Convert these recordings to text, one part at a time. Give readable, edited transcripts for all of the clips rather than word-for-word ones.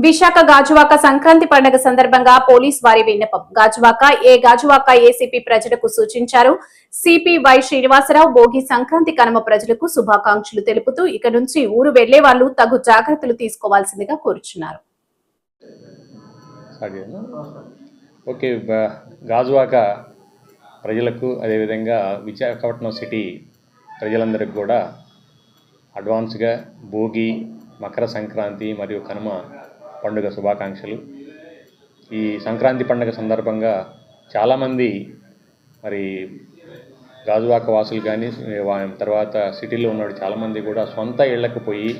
విశాఖ గాజువాక సంక్రాంతి పండుగ సందర్భంగా పోలీస్ వారి విన్నపం. గాజువాక ఏసీపీ ప్రజలకు సూచించారు. సిపి వై శ్రీనివాసరావు భోగి సంక్రాంతి కనుమ ప్రజలకు శుభాకాంక్షలు తెలుపుతూ ఇక నుంచి ఊరు వెళ్లే వాళ్ళు తగు జాగ్రత్తలు తీసుకోవాల్సిందిగా కోరుచున్నారు. గాజువాక ప్రజలకు అదేవిధంగా విశాఖపట్నం సిటీ ప్రజలందరికీ కూడా అడ్వాన్స్గా భోగి, మకర సంక్రాంతి మరియు కనుమ పండుగ శుభాకాంక్షలు. ఈ సంక్రాంతి పండుగ సందర్భంగా చాలామంది మరి గాజువాక వాసులు కానీ తర్వాత సిటీలో ఉన్నవాడు చాలామంది కూడా సొంత ఇళ్లకు పోయి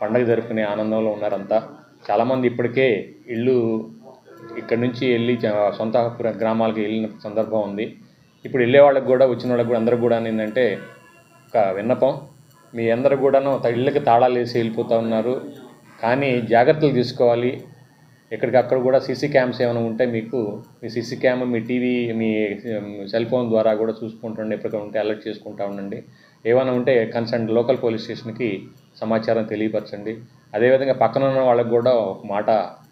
పండుగ జరుపుకునే ఆనందంలో ఉన్నారంతా. చాలామంది ఇప్పటికే ఇళ్ళు ఇక్కడి నుంచి వెళ్ళి సొంత గ్రామాలకు వెళ్ళిన సందర్భం ఉంది. ఇప్పుడు వెళ్ళే వాళ్ళకి కూడా వచ్చిన వాళ్ళకి కూడా అందరికి కూడా ఏంటంటే ఒక విన్నపం, మీ అందరూ కూడాను ఇళ్ళకి తాళాలు వేసి వెళ్ళిపోతూ ఉన్నారు, కానీ జాగ్రత్తలు తీసుకోవాలి. ఎక్కడికక్కడ కూడా సీసీ క్యామ్స్ ఏమైనా ఉంటే మీకు మీ సీసీ క్యామ్, మీ టీవీ, మీ సెల్ ఫోన్ ద్వారా కూడా చూసుకుంటుండండి. ఎప్పటికైనా ఉంటే అలర్ట్ చేసుకుంటూ ఉండండి. ఏమైనా ఉంటే కన్సర్న్ లోకల్ పోలీస్ స్టేషన్కి సమాచారం తెలియపరచండి. అదేవిధంగా పక్కన ఉన్న వాళ్ళకి కూడా ఒక మాట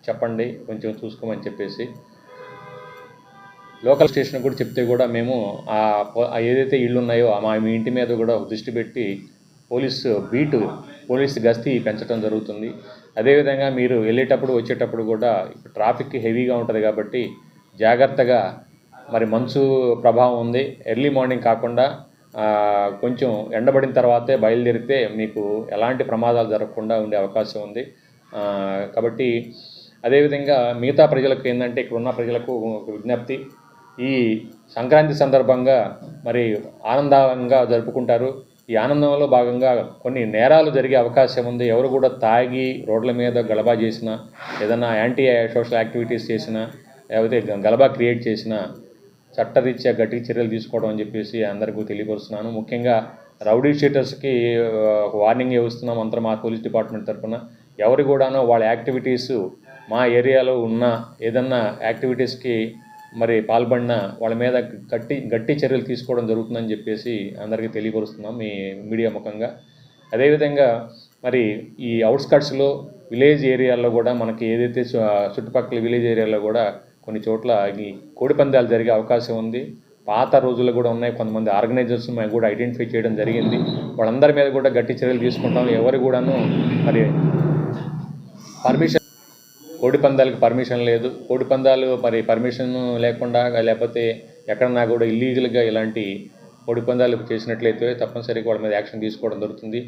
చెప్పండి, కొంచెం చూసుకోమని చెప్పేసి. లోకల్ స్టేషన్ కూడా చెప్తే కూడా మేము ఏదైతే ఇళ్ళు ఉన్నాయో మీ ఇంటి మీద కూడా దృష్టి పెట్టి పోలీసు గస్తీ పెంచడం జరుగుతుంది. అదేవిధంగా మీరు వెళ్ళేటప్పుడు వచ్చేటప్పుడు కూడా ట్రాఫిక్ హెవీగా ఉంటుంది కాబట్టి జాగ్రత్తగా, మరి మంచు ప్రభావం ఉంది, ఎర్లీ మార్నింగ్ కాకుండా కొంచెం ఎండబడిన తర్వాతే బయలుదేరితే మీకు ఎలాంటి ప్రమాదాలు జరగకుండా ఉండే అవకాశం ఉంది. కాబట్టి అదేవిధంగా మిగతా ప్రజలకు ఏంటంటే ఇక్కడ ఉన్న ప్రజలకు ఒక విజ్ఞప్తి, ఈ సంక్రాంతి సందర్భంగా మరి ఆనందంగా జరుపుకుంటారు. ఈ ఆనందంలో భాగంగా కొన్ని నేరాలు జరిగే అవకాశం ఉంది. ఎవరు కూడా తాగి రోడ్ల మీద గలబా చేసినా, ఏదైనా యాంటీ సోషల్ యాక్టివిటీస్ చేసినా, లేకపోతే గలబా క్రియేట్ చేసినా చట్టరీత్యా గట్టి చర్యలు తీసుకోవడం అని చెప్పేసి అందరికీ తెలియపరుస్తున్నాను. ముఖ్యంగా రౌడీ షీటర్స్కి వార్నింగ్ ఇస్తున్నాం అంతా మా పోలీస్ డిపార్ట్మెంట్ తరఫున. ఎవరు కూడాను వాళ్ళ యాక్టివిటీస్ మా ఏరియాలో ఉన్న ఏదన్నా యాక్టివిటీస్కి మరి పాల్పడిన వాళ్ళ మీద గట్టి చర్యలు తీసుకోవడం జరుగుతుందని చెప్పేసి అందరికీ తెలియపరుస్తున్నాం మీ మీడియా ముఖంగా. అదేవిధంగా మరి ఈ అవుట్స్కట్స్లో విలేజ్ ఏరియాల్లో కూడా మనకి ఏదైతే చుట్టుపక్కల విలేజ్ ఏరియాలో కూడా కొన్ని చోట్ల ఈ కోడిపందాలు జరిగే అవకాశం ఉంది. పాత రోజుల్లో కూడా ఉన్నాయి. కొంతమంది ఆర్గనైజర్స్ మేము కూడా ఐడెంటిఫై చేయడం జరిగింది. వాళ్ళందరి మీద కూడా గట్టి చర్యలు తీసుకుంటాం. ఎవరు కూడాను మరి కోడిపందాలకు పర్మిషన్ లేదు. కోడిపందాలు మరి పర్మిషన్ లేకుండా లేకపోతే ఎక్కడన్నా కూడా ఇల్లీగల్గా ఇలాంటి కోడిపందాలు చేసినట్లయితే తప్పనిసరిగా వాళ్ళ మీద యాక్షన్ తీసుకోవడం జరుగుతుంది.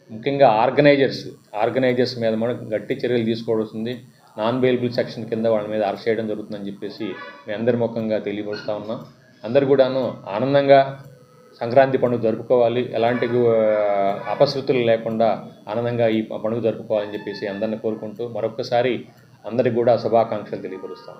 ముఖ్యంగా ఆర్గనైజర్స్ మీద మనం గట్టి చర్యలు తీసుకోవాల్సింది. నాన్ బెయిలబుల్ సెక్షన్ కింద వాళ్ళ మీద అరెస్ట్ చేయడం జరుగుతుందని చెప్పేసి మీ అందరి ముఖంగా తెలియపరుస్తూ ఉన్నాం. అందరు కూడాను ఆనందంగా సంక్రాంతి పండుగ జరుపుకోవాలి, ఎలాంటి అపశృతులు లేకుండా ఆనందంగా ఈ పండుగ జరుపుకోవాలని చెప్పేసి అందరిని కోరుకుంటూ మరొకసారి అందరికీ కూడా శుభాకాంక్షలు తెలియపరుస్తాం.